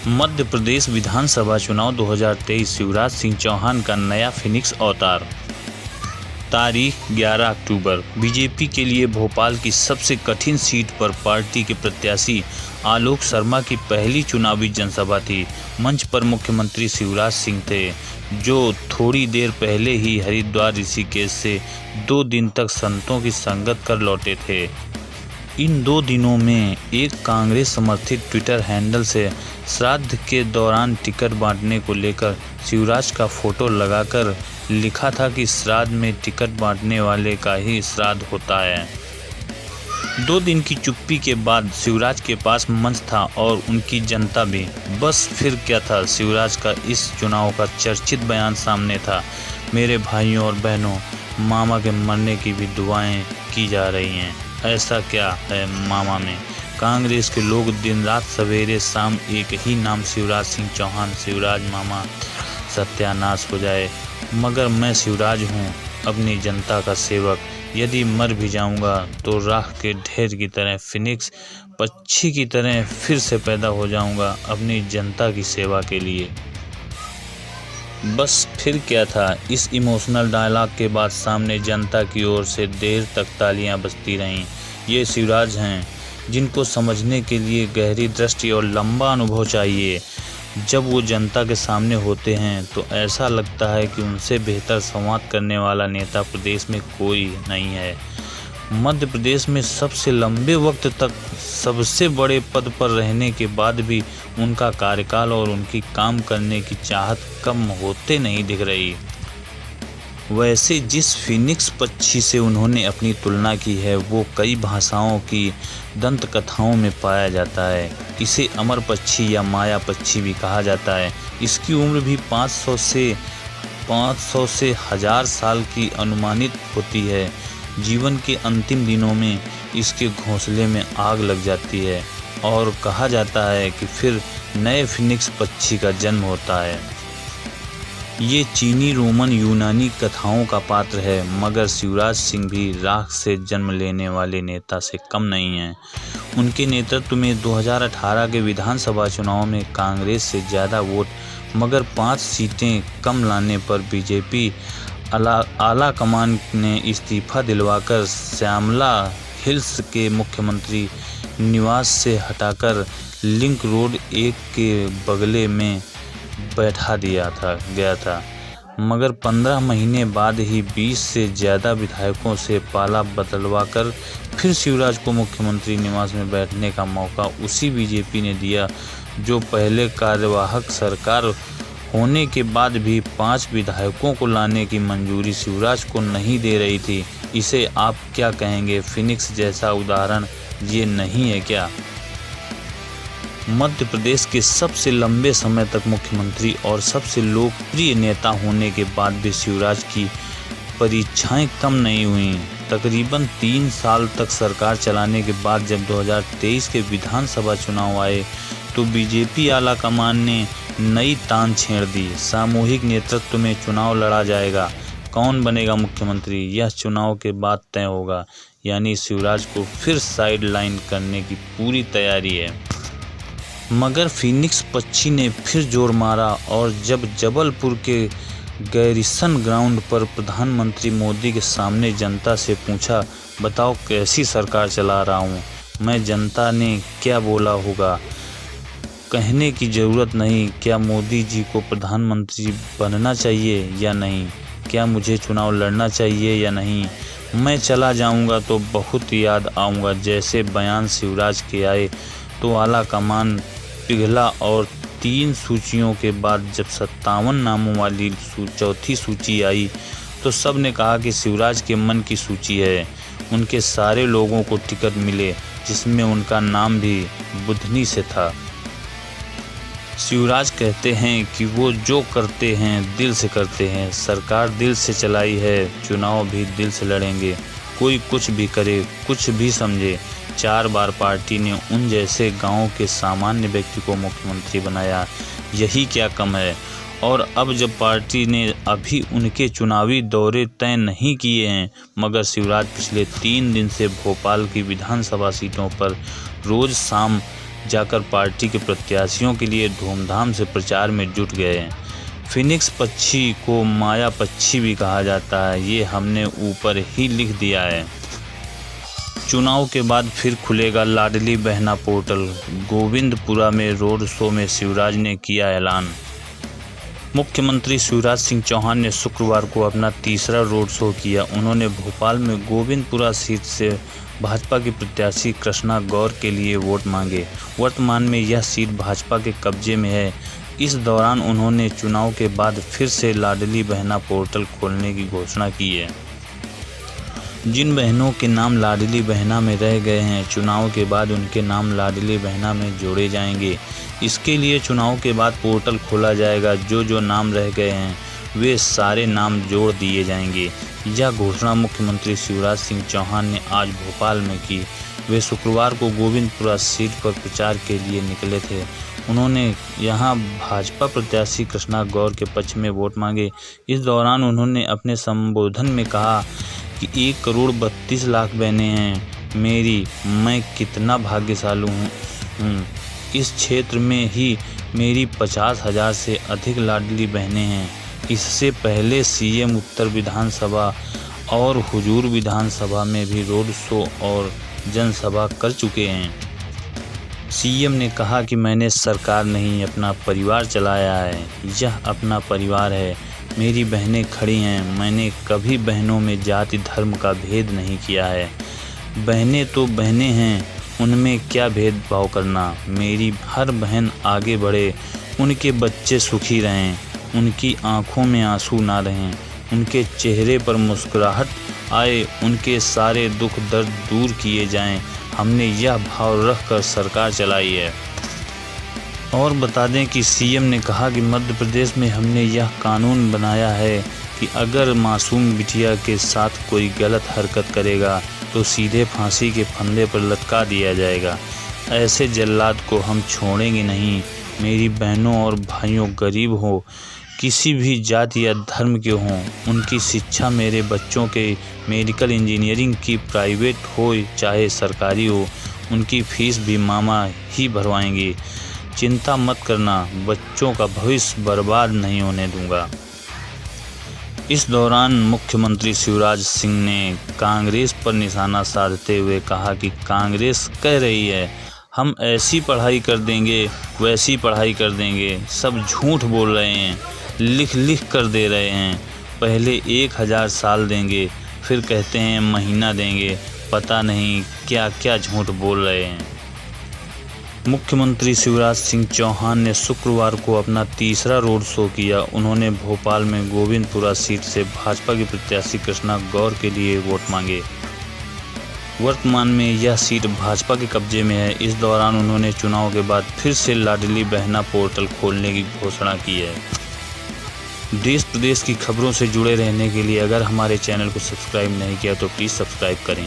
मध्य प्रदेश विधानसभा चुनाव 2023 शिवराज सिंह चौहान का नया फिनिक्स अवतार। तारीख 11 अक्टूबर। बीजेपी के लिए भोपाल की सबसे कठिन सीट पर पार्टी के प्रत्याशी आलोक शर्मा की पहली चुनावी जनसभा थी। मंच पर मुख्यमंत्री शिवराज सिंह थे, जो थोड़ी देर पहले ही हरिद्वार ऋषिकेश से 2 दिन तक संतों की संगत कर लौटे थे। इन 2 दिनों में एक कांग्रेस समर्थित ट्विटर हैंडल से श्राद्ध के दौरान टिकट बांटने को लेकर शिवराज का फोटो लगाकर लिखा था कि श्राद्ध में टिकट बांटने वाले का ही श्राद्ध होता है। 2 दिन की चुप्पी के बाद शिवराज के पास मंच था और उनकी जनता भी। बस फिर क्या था, शिवराज का इस चुनाव का चर्चित बयान सामने था। मेरे भाइयों और बहनों, मामा के मरने की भी दुआएं की जा रही हैं। ऐसा क्या है मामा में? कांग्रेस के लोग दिन रात सवेरे शाम एक ही नाम शिवराज सिंह चौहान, शिवराज मामा, सत्यानाश हो जाए। मगर मैं शिवराज हूँ, अपनी जनता का सेवक। यदि मर भी जाऊंगा तो राख के ढेर की तरह, फिनिक्स पक्षी की तरह फिर से पैदा हो जाऊंगा अपनी जनता की सेवा के लिए। बस फिर क्या था। इस इमोशनल डायलॉग के बाद सामने जनता की ओर से देर तक तालियां बजती रहीं। ये शिवराज हैं जिनको समझने के लिए गहरी दृष्टि और लंबा अनुभव चाहिए। जब वो जनता के सामने होते हैं तो ऐसा लगता है कि उनसे बेहतर संवाद करने वाला नेता प्रदेश में कोई नहीं है। मध्य प्रदेश में सबसे लंबे वक्त तक सबसे बड़े पद पर रहने के बाद भी उनका कार्यकाल और उनकी काम करने की चाहत कम होते नहीं दिख रही। वैसे जिस फिनिक्स पक्षी से उन्होंने अपनी तुलना की है वो कई भाषाओं की दंत कथाओं में पाया जाता है। इसे अमर पक्षी या माया पक्षी भी कहा जाता है। इसकी उम्र भी 500 से 1000 साल की अनुमानित होती है। जीवन के अंतिम दिनों में इसके घोंसले में आग लग जाती है और कहा जाता है कि फिर नए फिनिक्स पक्षी का जन्म होता है। ये चीनी, रोमन, यूनानी कथाओं का पात्र है, मगर शिवराज सिंह भी राख से जन्म लेने वाले नेता से कम नहीं हैं। उनके नेतृत्व में 2018 के विधानसभा चुनाव में कांग्रेस से ज़्यादा वोट मगर 5 सीटें कम लाने पर बीजेपी आला कमान ने इस्तीफा दिलवाकर श्यामला हिल्स के मुख्यमंत्री निवास से हटाकर लिंक रोड 1 के बगले में बैठा गया था। मगर 15 महीने बाद ही 20 से ज़्यादा विधायकों से पाला बदलवाकर फिर शिवराज को मुख्यमंत्री निवास में बैठने का मौका उसी बीजेपी ने दिया, जो पहले कार्यवाहक सरकार होने के बाद भी 5 विधायकों को लाने की मंजूरी शिवराज को नहीं दे रही थी। इसे आप क्या कहेंगे? फिनिक्स जैसा उदाहरण ये नहीं है क्या? मध्य प्रदेश के सबसे लंबे समय तक मुख्यमंत्री और सबसे लोकप्रिय नेता होने के बाद भी शिवराज की परीक्षाएं कम नहीं हुईं। तकरीबन 3 साल तक सरकार चलाने के बाद जब 2023 के विधानसभा चुनाव आए तो बीजेपी आला कमान ने नई तान छेड़ दी। सामूहिक नेतृत्व में चुनाव लड़ा जाएगा। कौन बनेगा मुख्यमंत्री, यह चुनाव के बाद तय होगा। यानी शिवराज को फिर साइड लाइन करने की पूरी तैयारी है। मगर फिनिक्स पक्षी ने फिर जोर मारा और जब जबलपुर के गैरिसन ग्राउंड पर प्रधानमंत्री मोदी के सामने जनता से पूछा, बताओ कैसी सरकार चला रहा हूँ मैं, जनता ने क्या बोला होगा? कहने की ज़रूरत नहीं। क्या मोदी जी को प्रधानमंत्री बनना चाहिए या नहीं? क्या मुझे चुनाव लड़ना चाहिए या नहीं? मैं चला जाऊंगा तो बहुत याद आऊंगा। जैसे बयान शिवराज के आए तो आला कमान पिघला और 3 सूचियों के बाद जब 57 नामों वाली 4थी सूची आई तो सब ने कहा कि शिवराज के मन की सूची है। उनके सारे लोगों को टिकट मिले, जिसमें उनका नाम भी बुधनी से था। शिवराज कहते हैं कि वो जो करते हैं दिल से करते हैं। सरकार दिल से चलाई है, चुनाव भी दिल से लड़ेंगे। कोई कुछ भी करे, कुछ भी समझे। 4 बार पार्टी ने उन जैसे गांव के सामान्य व्यक्ति को मुख्यमंत्री बनाया, यही क्या कम है? और अब जब पार्टी ने अभी उनके चुनावी दौरे तय नहीं किए हैं, मगर शिवराज पिछले 3 दिन से भोपाल की विधानसभा सीटों पर रोज़ शाम जाकर पार्टी के प्रत्याशियों के लिए धूमधाम से प्रचार में जुट गए। फिनिक्स पक्षी को माया पक्षी भी कहा जाता है, ये हमने ऊपर ही लिख दिया है। चुनाव के बाद फिर खुलेगा लाडली बहना पोर्टल, गोविंदपुरा में रोड शो में शिवराज ने किया ऐलान। मुख्यमंत्री शिवराज सिंह चौहान ने शुक्रवार को अपना तीसरा रोड शो किया। उन्होंने भोपाल में गोविंदपुरा सीट से भाजपा की प्रत्याशी कृष्णा गौर के लिए वोट मांगे। वर्तमान में यह सीट भाजपा के कब्जे में है। इस दौरान उन्होंने चुनाव के बाद फिर से लाडली बहना पोर्टल खोलने की घोषणा की है। जिन बहनों के नाम लाडली बहना में रह गए हैं, चुनाव के बाद उनके नाम लाडली बहना में जोड़े जाएंगे। इसके लिए चुनाव के बाद पोर्टल खोला जाएगा। जो नाम रह गए हैं वे सारे नाम जोड़ दिए जाएंगे। यह घोषणा मुख्यमंत्री शिवराज सिंह चौहान ने आज भोपाल में की। वे शुक्रवार को गोविंदपुरा सीट पर प्रचार के लिए निकले थे। उन्होंने यहां भाजपा प्रत्याशी कृष्णा गौर के पक्ष में वोट मांगे। इस दौरान उन्होंने अपने संबोधन में कहा कि 1,32,00,000 बहनें हैं मेरी, मैं कितना भाग्यशाली हूँ। इस क्षेत्र में ही मेरी 50,000 से अधिक लाडली बहनें हैं। इससे पहले सीएम उत्तर विधानसभा और हुजूर विधानसभा में भी रोड शो और जनसभा कर चुके हैं। सीएम ने कहा कि मैंने सरकार नहीं, अपना परिवार चलाया है। यह अपना परिवार है। मेरी बहनें खड़ी हैं। मैंने कभी बहनों में जाति धर्म का भेद नहीं किया है। बहनें तो बहनें हैं, उनमें क्या भेदभाव करना। मेरी हर बहन आगे बढ़े, उनके बच्चे सुखी रहें, उनकी आंखों में आंसू ना रहें, उनके चेहरे पर मुस्कुराहट आए, उनके सारे दुख दर्द दूर किए जाएं। हमने यह भाव रखकर सरकार चलाई है। और बता दें कि सीएम ने कहा कि मध्य प्रदेश में हमने यह कानून बनाया है कि अगर मासूम बिटिया के साथ कोई गलत हरकत करेगा तो सीधे फांसी के फंदे पर लटका दिया जाएगा। ऐसे जल्लाद को हम छोड़ेंगे नहीं। मेरी बहनों और भाइयों, गरीब हो, किसी भी जाति या धर्म के हों, उनकी शिक्षा मेरे बच्चों के मेडिकल इंजीनियरिंग की प्राइवेट हो चाहे सरकारी हो, उनकी फीस भी मामा ही भरवाएंगे। चिंता मत करना, बच्चों का भविष्य बर्बाद नहीं होने दूंगा। इस दौरान मुख्यमंत्री शिवराज सिंह ने कांग्रेस पर निशाना साधते हुए कहा कि कांग्रेस कह रही है हम ऐसी पढ़ाई कर देंगे, वैसी पढ़ाई कर देंगे। सब झूठ बोल रहे हैं, लिख लिख कर दे रहे हैं। पहले 1000 साल देंगे, फिर कहते हैं महीना देंगे। पता नहीं क्या क्या झूठ बोल रहे हैं। मुख्यमंत्री शिवराज सिंह चौहान ने शुक्रवार को अपना तीसरा रोड शो किया। उन्होंने भोपाल में गोविंदपुरा सीट से भाजपा की प्रत्याशी कृष्णा गौर के लिए वोट मांगे। वर्तमान में यह सीट भाजपा के कब्जे में है। इस दौरान उन्होंने चुनाव के बाद फिर से लाडली बहना पोर्टल खोलने की घोषणा की है। देश प्रदेश की खबरों से जुड़े रहने के लिए अगर हमारे चैनल को सब्सक्राइब नहीं किया तो प्लीज़ सब्सक्राइब करें।